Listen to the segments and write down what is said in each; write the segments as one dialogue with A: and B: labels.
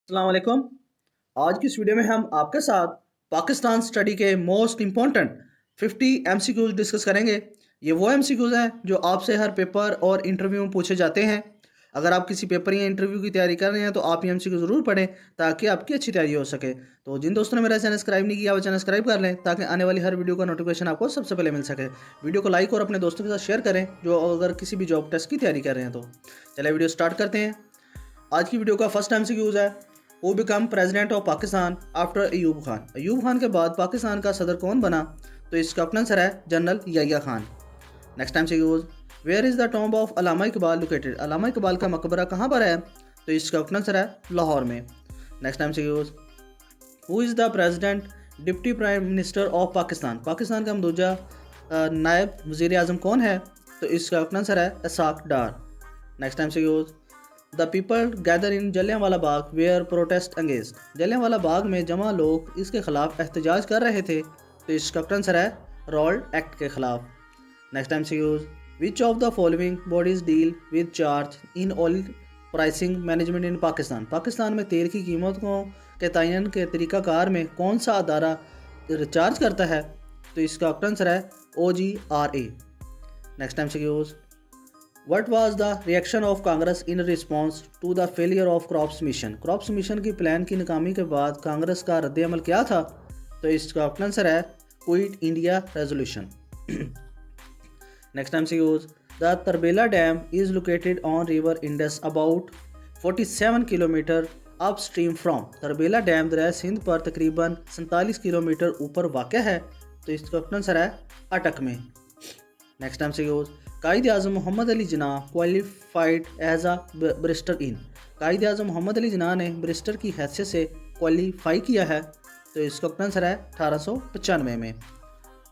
A: अस्सलाम वालेकुम। आज की इस वीडियो में हम आपके साथ पाकिस्तान स्टडी के मोस्ट इम्पॉर्टेंट 50 एमसीक्यूज डिस्कस करेंगे। ये वो एमसीक्यूज हैं जो आपसे हर पेपर और इंटरव्यू में पूछे जाते हैं। अगर आप किसी पेपर या इंटरव्यू की तैयारी कर रहे हैं तो आप ये एमसीक्यू ज़रूर पढ़ें ताकि आपकी अच्छी तैयारी हो सके। तो जिन दोस्तों ने मेरा चैनल सब्सक्राइब नहीं किया वो चैनल सब्सक्राइब कर लें ताकि आने वाली हर वीडियो का नोटिफिकेशन आपको सबसे पहले मिल सके। वीडियो को लाइक और अपने दोस्तों के साथ शेयर करें जो अगर किसी भी जॉब टेस्ट की तैयारी कर रहे हैं। तो चलिए वीडियो स्टार्ट करते हैं। आज की वीडियो का फर्स्ट एमसीक्यूज है, वो become president of Pakistan after Ayub Khan. Ayub Khan के बाद पाकिस्तान का सदर कौन बना? तो इसका आंसर है general Yahya Khan. Next MCQs, where is the tomb of Allama Iqbal located? Allama Iqbal का मकबरा कहाँ पर है? तो इसका आंसर है लाहौर में। Next MCQs, who is the president deputy prime minister of Pakistan? Pakistan का मौजूदा नायब वज़ीर आज़म कौन है? तो इसका आंसर है Ishaq Dar. Next MCQs, the people gather in Jallianwala Bagh were protest engage? Jallianwala Bagh में जमा लोग इसके खिलाफ एहतजाज कर रहे थे। तो इसका आंसर है रॉल्ड एक्ट के खिलाफ। Next MCQs, which of the following bodies deal with charge in oil pricing management in Pakistan? Pakistan में तेल की कीमतों के तयन के तरीक़ाकार में कौन सा अदारा चार्ज करता है? तो इसका आंसर है OGRA। Next MCQs, What was the reaction of Congress in response to the failure of crops mission? Crops mission की प्लान की नाकामी के बाद कांग्रेस का रद्द-ए-अमल क्या था? तो इसका आंसर है quit India resolution. Next MCQs, the Tarbela dam is located on river Indus about 47 kilometre upstream from? Tarbela dam दरिया सिंध पर तकरीबन 47 किलोमीटर ऊपर वाक़ है। तो इसका आंसर है अटक में। Next MCQs, Quaid Azam Mohammad Ali Jinnah qualified as a barrister in? Quaid Azam Mohammad Ali Jinnah ने बैरिस्टर की हैसियत से क्वालिफाई किया है। तो इसका आंसर है 1895 में।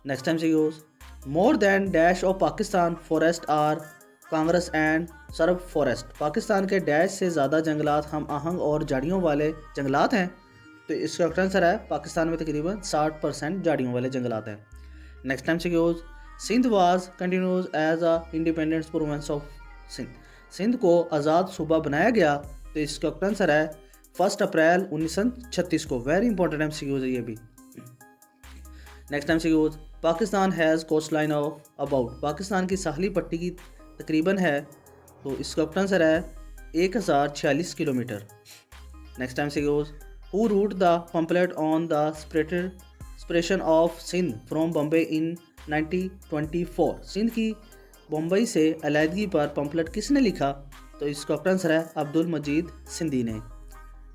A: Next MCQs, more than dash of Pakistan forest are congress and scrub forest? Pakistan के डैश से ज़्यादा जंगलात हम आहंग और झाड़ियों वाले जंगलात हैं। तो इसका आंसर है पाकिस्तान में तकरीबन 60% झाड़ियों वाले जंगलात हैं। Next MCQs, Sindh was continues as a independence province of Sindh? Sindh को आज़ाद सूबा बनाया गया। तो इसका आंसर है 1 अप्रैल 1936 को। वेरी इंपॉर्टेंट एमसीक्यूज है ये भी। Next MCQs, Pakistan has coast line of about? Pakistan की साहली पट्टी की तकरीबन है। तो इसका आंसर है 1046 kilometre. Next MCQs, who wrote the pamphlet on the separation of Sindh from Bombay in 1924? Sindh की बम्बई से अलहदगी पर पम्पलेट किसने लिखा? तो इसका आंसर है अब्दुल मजीद सिंधी ने।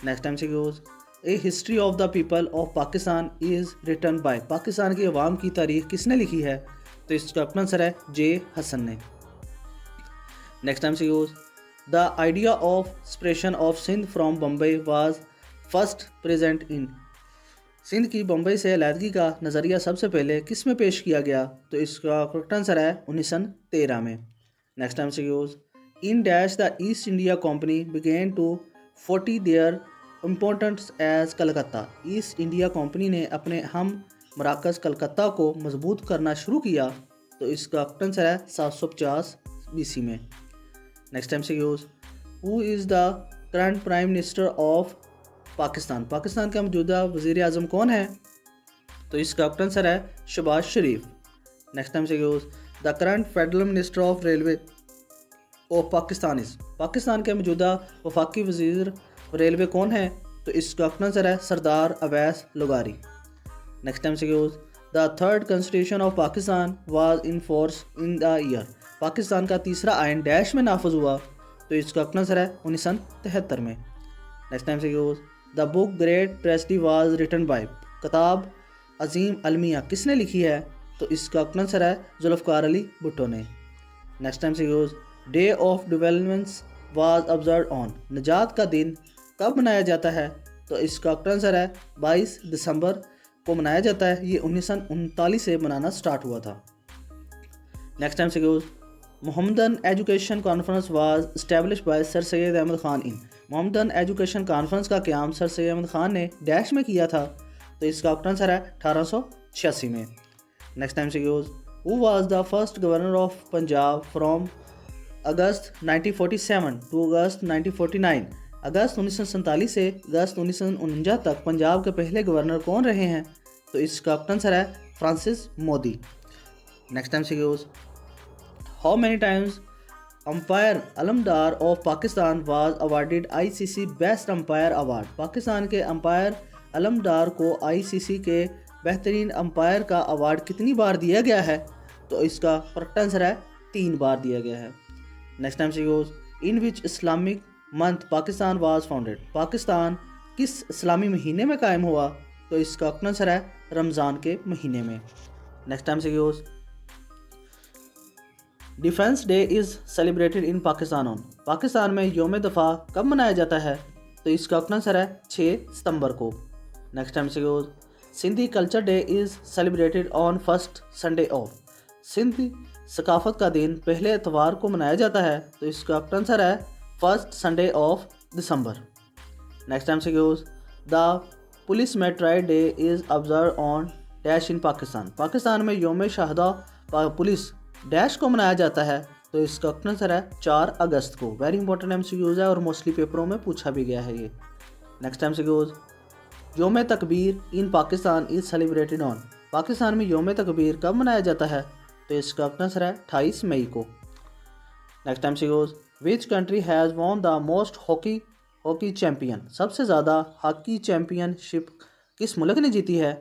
A: Next MCQs, a history of the people of Pakistan is written by? Pakistan की अवाम की तारीख किसने लिखी है? तो इसका आंसर है J हसन ने। Next MCQs, the idea of separation of Sindh from Bombay was first present in? Sindh की बम्बई से अलहदगी का नज़रिया सबसे पहले किस में पेश किया गया? तो इसका आंसर है 1913 में। Next MCQs, in dash the East India company began to 40 their importance as Calcutta? East India company ने अपने हम मराकज़ कलकत्ता को मजबूत करना शुरू किया। तो इसका आंसर है 750 BC में। Next MCQs, who is the current prime minister of Pakistan? Pakistan का मौजूदा वज़ीर आज़म कौन है? तो इसका आंसर है Shahbaz Sharif. Next MCQs, the current federal minister of railway of Pakistan is? Pakistan के मौजूदा वफाकी वज़ीर रेलवे कौन है? तो इसका आंसर है सरदार अवैस लोगारी। Next MCQs, the third constitution of Pakistan was in force in the year? Pakistan का तीसरा आइन डैश में नाफज हुआ? तो इसका आंसर है 1973 में। Next MCQs, the book great tragedy was written by? किताब अजीम अलमिया किसने लिखी है? तो इसका आंसर है जुल्फ़कार अली भुट्टो ने। Next MCQs, day of developments was observe on? निजात का दिन कब मनाया जाता है? तो इसका आंसर है 22 दिसंबर को मनाया जाता है। ये 1939 से मनाना स्टार्ट हुआ था। Next MCQs, Mohammedan education conference was established by sir Syed Ahmad Khan in? Mohammedan education conference का क़याम सर सैयद अहमद ख़ान ने डैश में किया था? तो इसका आंसर है 1886 में। Next MCQs, who was the first governor of Punjab from August 1947 to August 1949 अगस्त 1947 से अगस्त 1949 तक पंजाब के पहले गवर्नर कौन रहे हैं? तो इसका आंसर है फ्रांसिस मोदी। नेक्स्ट टाइम सीक्यूज, how many times umpire Aleem Dar of Pakistan was awarded ICC best umpire award? Pakistan के अंपायर अलमदार को आईसीसी के बेहतरीन अंपायर का अवार्ड कितनी बार दिया गया है? तो इसका करेक्ट आंसर है 3 बार दिया गया है। Next time CQs, in which Islamic month Pakistan was founded? Pakistan किस इस्लामी महीने में कायम हुआ? तो इसका आंसर है रमज़ान के महीने में। Next time CQs, defence day is celebrated in Pakistan on? Pakistan में योम दफ़ा कब मनाया जाता है? तो इसका आंसर है 6 सितंबर को। Next time CQs, Sindhi culture day is celebrated on first Sunday of? Sindhi सकाफत का दिन पहले इतवार को मनाया जाता है। तो इसका आंसर है first Sunday of December. Next time CQs, the police martyred day is observe on dash in Pakistan? Pakistan में योम शहादा पुलिस डैश को मनाया जाता है। तो इसका आंसर है 4 अगस्त को। वेरी इंपॉर्टेंट एमसीक्यूज है और मोस्टली पेपरों में पूछा भी गया है ये। Next time CQs, Youm Takbir in Pakistan is celebrated on? Pakistan में योम तकबीर कब मनाया जाता है? तो इसका आंसर है 28 मई को। Next time CQs, which country has won the most hockey champion? सबसे ज़्यादा हॉकी चैम्पियनशिप किस मुल्क ने जीती है?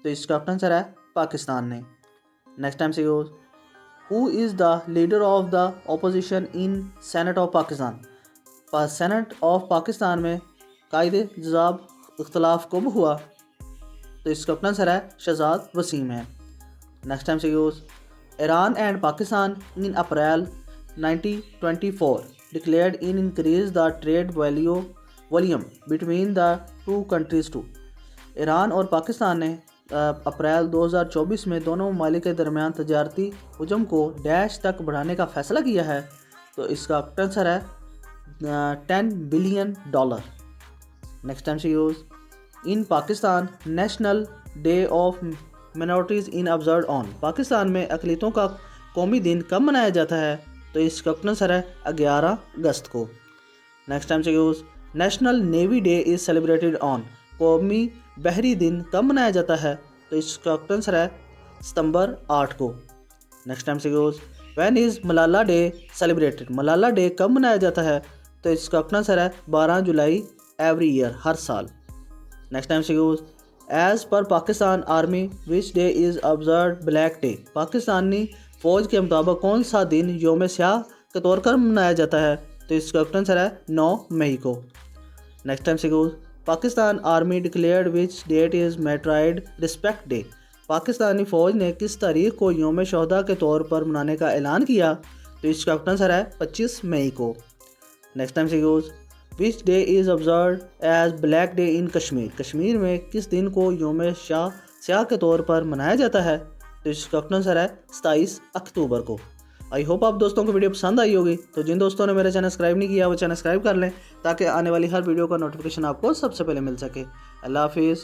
A: तो इसका आंसर है पाकिस्तान ने। Next time CQs, who is the leader of the opposition in senate of Pakistan? Senate of Pakistan में कायदे जवाब इख्तलाफ कब हुआ? तो इसका आंसर है शहजाद वसीम है। Next time CQs, Iran and Pakistan in April 1924 declared in increase the trade volume between the two countries to? Iran और पाकिस्तान ने अप्रैल 2024 में दोनों ममालिक के दरमियान तजारती हजम को डैश तक बढ़ाने का फैसला किया है। तो इसका आंसर है $10 billion. Next time CQs, in Pakistan national day of minorities in observe on? Pakistan में अक़लियतों का कौमी दिन कब मनाया जाता है? तो इसका आंसर है 11 अगस्त को। Next time CQs, national navy day is celebrated on? कौमी बहरी दिन कब मनाया जाता है? तो इसका आंसर है सितंबर 8 को। Next time CQs, when is Malala day celebrated? Malala day कब मनाया जाता है? तो इसका आंसर है 12 जुलाई एवरी ईयर, हर साल। Next time CQs, as per Pakistan army which day is observe black day? Pakistani फ़ौज के मुताबिक कौन सा दिन योम स्याह के तौर पर मनाया जाता है? तो इसका आंसर है 9 मई को। Next time CQs, Pakistan army declared which date is martyred respect day? Pakistani फ़ौज ने किस तारीख को योम शहदा के तौर पर मनाने का ऐलान किया? तो इसका आंसर है 25 मई को। Next time CQs, which day is observe as black day in Kashmir? Kashmir में किस दिन को योम स्याह के तौर पर मनाया जाता है? तो इसका आंसर है 27 अक्टूबर को। आई होप आप दोस्तों को वीडियो पसंद आई होगी। तो जिन दोस्तों ने मेरा चैनल सब्सक्राइब नहीं किया वो चैनल सब्सक्राइब कर लें ताकि आने वाली हर वीडियो का नोटिफिकेशन आपको सबसे पहले मिल सके। अल्लाह हाफिज़।